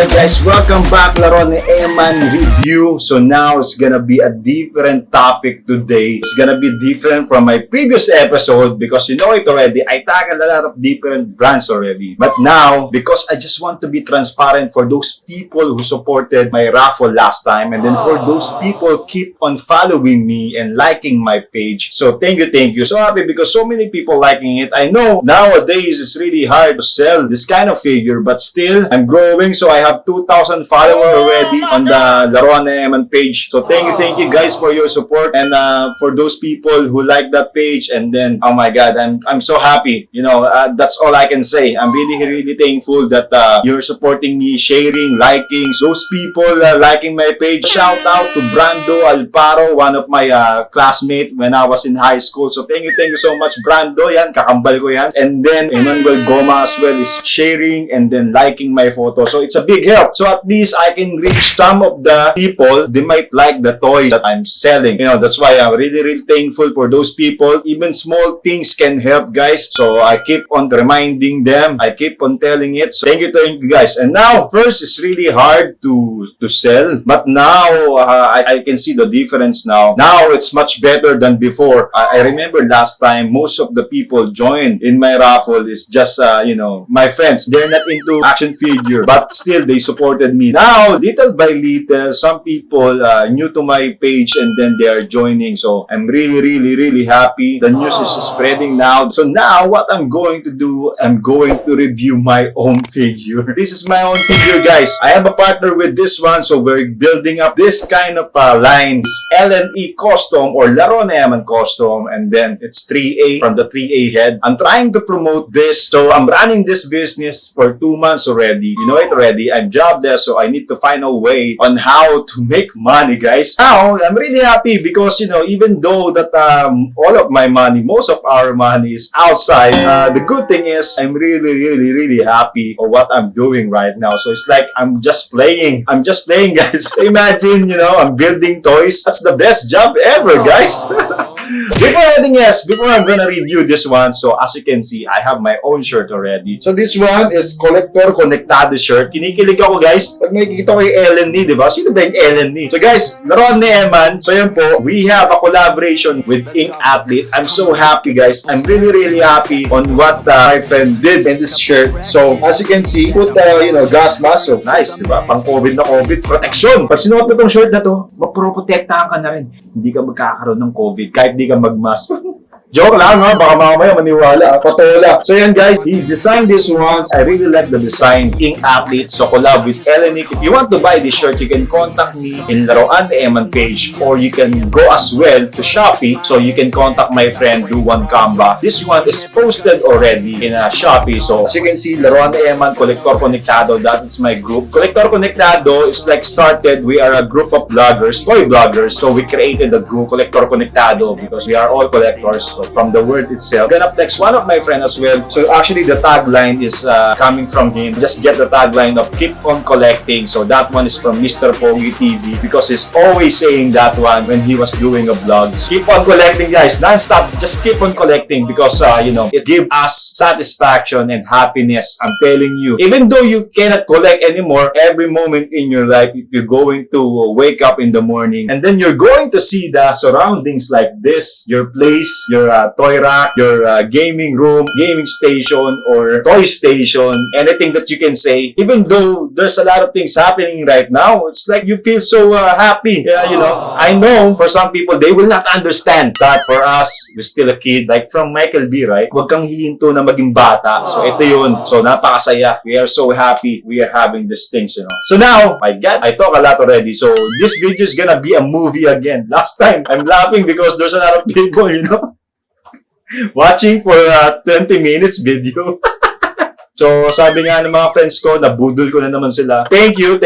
Alright guys, welcome back laro ni Eman Review. So now it's gonna be a different topic today. It's gonna be different from my previous episode because you know it already. I tackled a lot of different brands already. But now, because I just want to be transparent for those people who supported my raffle last time, and then for those people keep on following me and liking my page. So thank you. So happy because so many people liking it. I know nowadays it's really hard to sell this kind of figure, but still I'm growing. So I have 2,000 followers already on the Laruan na Eman page. So thank you guys for your support, and for those people who like that page, and then oh my god, I'm so happy. You know, that's all I can say. I'm really thankful that you're supporting me, sharing, liking. Those people liking my page. Shout out to Brando Alparo, one of my classmates when I was in high school. So thank you so much, Brando. Yan, kakambal ko yan. And then Emmanuel Goma as well is sharing and then liking my photo. So it's a big help. So at least I can reach some of the people. They might like the toys that I'm selling. You know, that's why I'm really thankful for those people. Even small things can help, guys. So I keep on reminding them. I keep on telling it. So thank you guys. And now, first, it's really hard to sell. But now, I can see the difference now. Now, it's much better than before. I remember last time, most of the people joined in my raffle is just, you know, my friends. They're not into action figure, but still they supported me. Now, little by little, some people new to my page and then they are joining. So I'm really happy. The news is spreading now. So now, what I'm going to do, I'm going to review my own figure. This is my own figure, guys. I have a partner with this one, so we're building up this kind of lines. LNE Custom or Laruan na Eman Custom, and then it's 3A from the 3A head. I'm trying to promote this. So I'm running this business for 2 months already. You know it already. I'm jobless, so I need to find a way on how to make money, guys. Now, I'm really happy because, you know, even though that all of my money, most of our money is outside, the good thing is I'm really happy for what I'm doing right now. So it's like I'm just playing, guys. Imagine, you know, I'm building toys. That's the best job ever, guys. Before I'm gonna review this one, so as you can see, I have my own shirt already. So this one is Collector Conectado shirt. Kinikilig ako, guys. Pag nakikita ko yung LNE, di ba? Sino ba yung LNE? So guys, Laruan na Eman. So yun po, we have a collaboration with Ink Athlete. I'm so happy, guys. I'm really happy on what my friend did in this shirt. So as you can see, put you know, gas mask. So nice, di ba? Pang COVID na COVID protection. Pag sinuot mo tong shirt na to, maproprotektahan ka na rin. Hindi ka magkakaroon ng COVID kahit di ka magmask. Joke lang, ha? Baka mamaya maniwala. Patola. So yan, guys. He designed this one. I really like the design. Ink Athlete. So collab with LNE. If you want to buy this shirt, you can contact me in Laruan na Eman page, or you can go as well to Shopee. So you can contact my friend Duwan Kamba. This one is posted already in Shopee. So as you can see, Laruan na Eman, Collector Conectado. That is my group. Collector Conectado is like started. We are a group of bloggers, toy bloggers. So we created the group Collector Conectado because we are all collectors. So from the word itself. Then up next, one of my friends as well. So actually the tagline is coming from him. Just get the tagline of keep on collecting. So that one is from Mr. Pogi TV because he's always saying that one when he was doing a vlog. Keep on collecting, guys. Non-stop. Just keep on collecting because you know, it gives us satisfaction and happiness. I'm telling you. Even though you cannot collect anymore, every moment in your life, if you're going to wake up in the morning and then you're going to see the surroundings like this, your place, your toy rack, your gaming room, gaming station, or toy station, anything that you can say. Even though there's a lot of things happening right now, it's like you feel so happy. Yeah, you know, I know for some people, they will not understand that for us, we're still a kid. Like from Michael B, right? Huwag kang hihinto na maging bata. So ito yun. So napakasaya. We are so happy we are having these things, you know. So now, my God, I talk a lot already. So this video is gonna be a movie again. Last time, I'm laughing because there's a lot of people, you know, watching for 20 minutes video. So, sabi nga ng mga friends ko, nabudol ko na naman sila. Thank you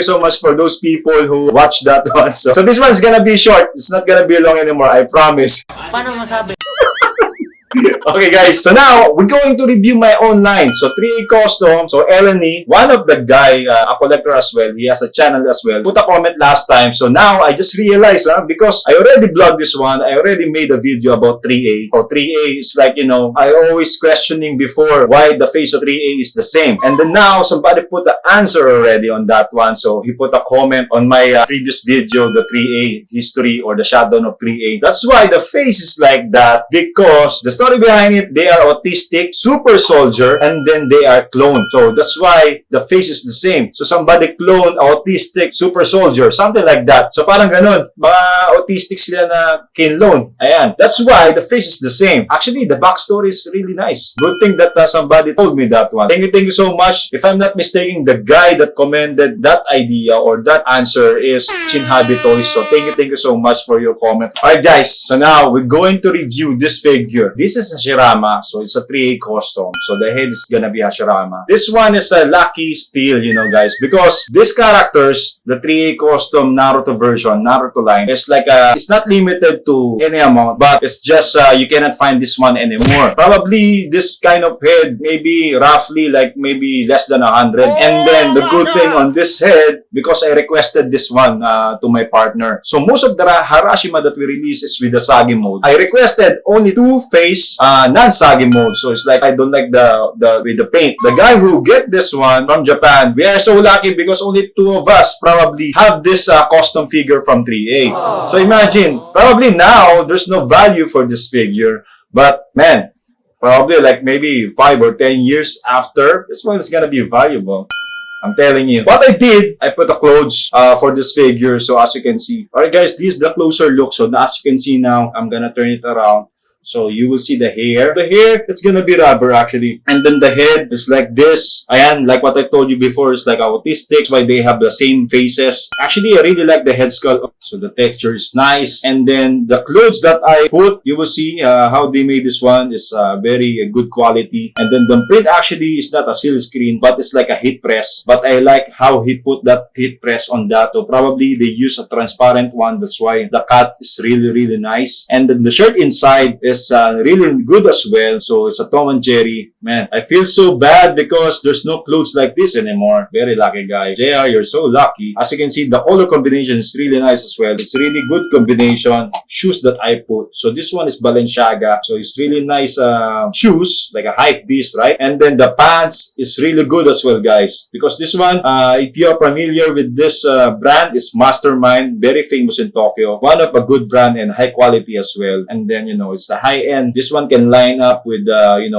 so much for those people who watched that one. So this one's gonna be short. It's not gonna be long anymore, I promise. Paano masabi? Okay, guys. So now, we're going to review my own line. So, 3A Custom. So, Eleni, one of the guy, a collector as well. He has a channel as well. Put a comment last time. So, now, I just realized, because I already blogged this one. I already made a video about 3A. So, 3A is like, I always questioning before why the face of 3A is the same. And then now, somebody put the answer already on that one. So, he put a comment on my previous video, the 3A history or the shutdown of 3A. That's why the face is like that, because the story behind it, they are autistic, super soldier, and then they are cloned. So that's why the face is the same. So somebody clone autistic, super soldier, something like that. So parang ganun, mga autistic sila na kinlone. Ayan. That's why the face is the same. Actually, the backstory is really nice. Good thing that somebody told me that one. Thank you so much. If I'm not mistaken, the guy that commented that idea or that answer is Chinhabi Toys. So thank you so much for your comment. Alright guys, so now we're going to review this figure. This is Hashirama, so it's a 3A custom. So the head is gonna be Hashirama. This one is a lucky steal, guys, because these characters, the 3A custom Naruto version, Naruto line, is like it's not limited to any amount, but it's just you cannot find this one anymore. Probably this kind of head, maybe roughly like maybe less than 100. And then the good thing on this head, because I requested this one to my partner. So most of the Harashima that we release is with the Sagi mode. I requested only 2 face non-Sagi mode. So it's like I don't like the with the paint. The guy who get this one from Japan, we are so lucky because only 2 of us probably have this custom figure from 3A. So imagine, probably now there's no value for this figure, but man, probably like maybe 5 or 10 years after, this one is gonna be valuable. I'm telling you. What I did, I put the clothes for this figure. So as you can see. Alright guys, this is the closer look. So as you can see now, I'm gonna turn it around. So you will see the hair. The hair, it's gonna be rubber actually. And then the head is like this. Ayan, like what I told you before, it's like autistic. That's why they have the same faces. Actually, I really like the head sculpt. So the texture is nice. And then the clothes that I put, you will see how they made this one is very good quality. And then the print actually is not a silk screen, but it's like a heat press. But I like how he put that heat press on that. So probably they use a transparent one. That's why the cut is really nice. And then the shirt inside is really good as well. So it's a Tom and Jerry. Man, I feel so bad because there's no clothes like this anymore. Very lucky guy. JR, you're so lucky. As you can see, the color combination is really nice as well. It's really good combination. Shoes that I put. So this one is Balenciaga. So it's really nice shoes, like a hype beast, right? And then the pants is really good as well, guys. Because this one, if you're familiar with this brand, is Mastermind. Very famous in Tokyo. One of a good brand and high quality as well. And then, it's the high end. This one can line up with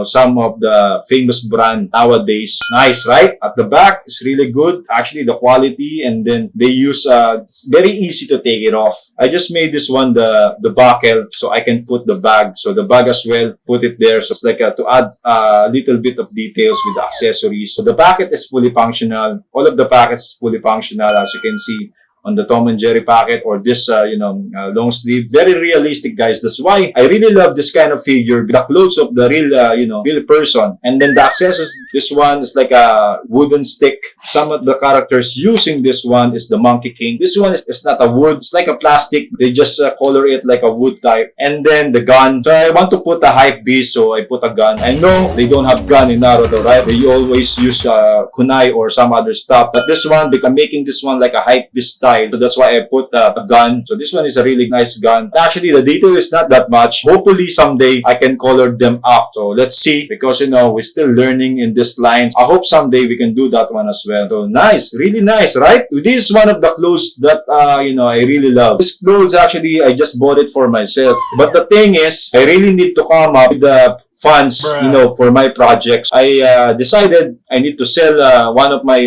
some of the famous brand nowadays. Nice, right? At the back, it's really good. Actually, the quality, and then they use it's very easy to take it off. I just made this one the buckle so I can put the bag. So the bag as well, put it there. So it's like to add a little bit of details with the accessories. So the packet is fully functional. All of the packets is fully functional, as you can see on the Tom and Jerry packet or this, long sleeve. Very realistic, guys. That's why I really love this kind of figure. The clothes of the real person. And then the accessories, this one is like a wooden stick. Some of the characters using this one is the Monkey King. This one is not a wood. It's like a plastic. They just color it like a wood type. And then the gun. So I want to put a hype beast, so I put a gun. I know they don't have gun in Naruto, right? They always use kunai or some other stuff. But this one, because I'm making this one like a hype beast style. So that's why I put a gun. So this one is a really nice gun. Actually, the detail is not that much. Hopefully, someday I can color them up. So let's see. Because, we're still learning in this line. I hope someday we can do that one as well. So nice. Really nice, right? This is one of the clothes that, I really love. This clothes, actually, I just bought it for myself. But the thing is, I really need to come up with the funds, for my projects. I decided I need to sell one of my,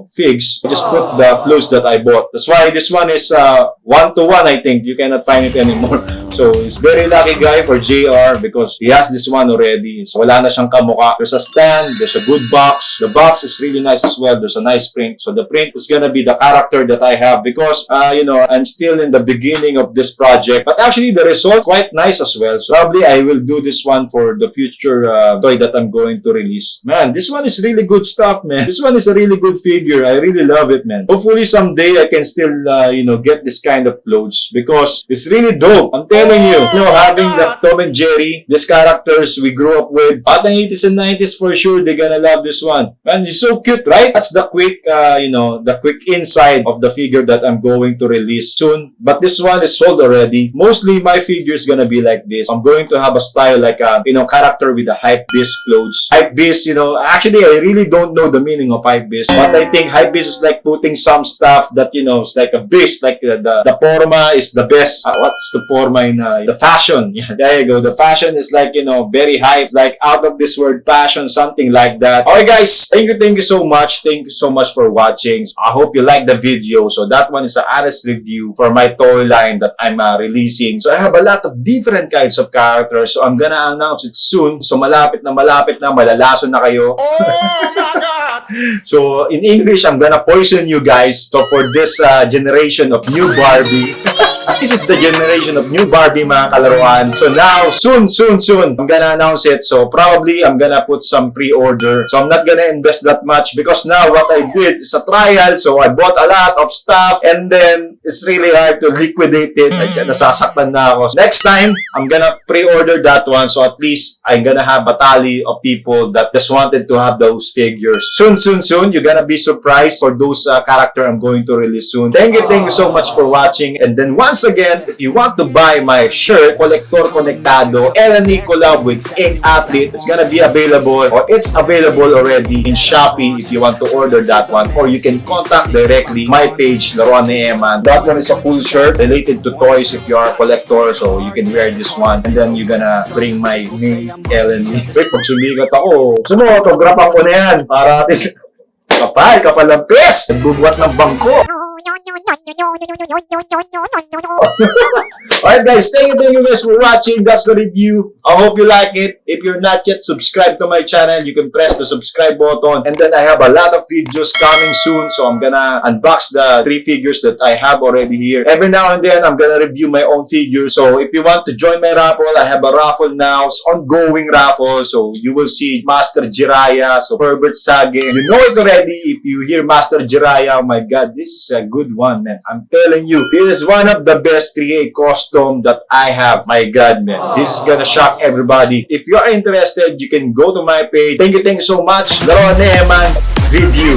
figs. I just put the clothes that I bought. That's why this one is 1-to-1, I think. You cannot find it anymore. So, it's very lucky guy for JR because he has this one already. So, wala na siyang kamukha. There's a stand. There's a good box. The box is really nice as well. There's a nice print. So, the print is gonna be the character that I have because, I'm still in the beginning of this project. But actually, the result quite nice as well. So, probably I will do this one for the the future toy that I'm going to release. Man, this one is really good stuff, man. This one is a really good figure. I really love it, man. Hopefully someday I can still, get this kind of clothes because it's really dope. I'm telling you, having the Tom and Jerry, these characters we grew up with, batang 80s and 90s for sure, they're gonna love this one. Man, it's so cute, right? That's the quick, the quick inside of the figure that I'm going to release soon. But this one is sold already. Mostly my figure is gonna be like this. I'm going to have a style like a, character with a hype beast clothes. Hype beast, actually I really don't know the meaning of hype beast, but I think hype beast is like putting some stuff that, it's like a beast, like the forma is the best. What's the forma in the fashion? Yeah, there you go. The fashion is like, very hype. It's like out of this world passion, something like that. Alright guys, thank you so much. Thank you so much for watching. I hope you like the video. So that one is an honest review for my toy line that I'm releasing. So I have a lot of different kinds of characters. So I'm gonna announce it soon. So malapit na, malalason na kayo. Oh my God! So in English, I'm gonna poison you guys. So for this generation of new Barbie, this is the generation of new Barbie, mga kalaruan. So now, soon, I'm gonna announce it. So probably I'm gonna put some pre-order. So I'm not gonna invest that much because now what I did is a trial. So I bought a lot of stuff and then it's really hard to liquidate it. Nasasaktan na ako. Next time, I'm gonna pre-order that one. So at least I'm gonna have a tally of people that just wanted to have those figures. Soon, you're gonna be surprised for those character I'm going to release soon. Thank you so much for watching. And then once again, if you want to buy my shirt, Collector Conectado, Eleni collab with Ink Athlete, it's gonna be available, or it's available already in Shopee if you want to order that one, or you can contact directly my page, Laruan ni Eman. That one is a full shirt related to toys if you are a collector, so you can wear this one, and then you're gonna bring my name, Eleni. Wait, pag sumigat ako, gusto mo, autograph ako na yan, para atin kapalampis, nagbubuhat ng bangko. Alright guys, thank you guys for watching. That's the review. I hope you like it. If you're not yet subscribed to my channel, you can press the subscribe button. And then I have a lot of videos coming soon. So I'm gonna unbox the 3 figures that I have already here. Every now and then, I'm gonna review my own figures. So if you want to join my raffle, I have a raffle now. It's ongoing raffle. So you will see Master Jiraiya, so Herbert Sage. You know it already. If you hear Master Jiraiya, oh my God, this is a good one, man. I'm telling you, this is one of the best 3A costume that I have. My God, man. This is gonna shock everybody. If you are interested, you can go to my page. Thank you so much. Laruan ni Eman review.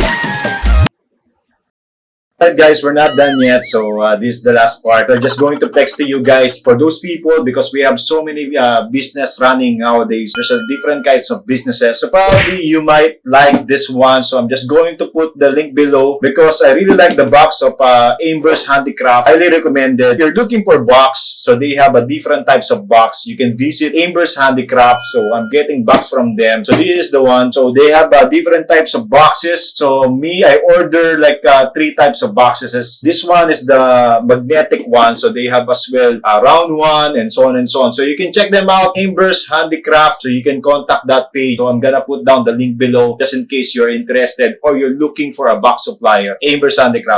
Alright guys, we're not done yet, so this is the last part. I'm just going to text to you guys for those people because we have so many business running nowadays. There's different kinds of businesses. So probably you might like this one. So I'm just going to put the link below because I really like the box of Amber's Handicraft. Highly recommended. If you're looking for box, so they have a different types of box. You can visit Amber's Handicraft. So I'm getting box from them. So this is the one. So they have different types of boxes. So me, I order like 3 types of boxes. This one is the magnetic one, so they have as well a round one and so on and so on. So you can check them out, Amber's Handicraft, so you can contact that page. So I'm gonna put down the link below just in case you're interested or you're looking for a box supplier, Amber's Handicraft.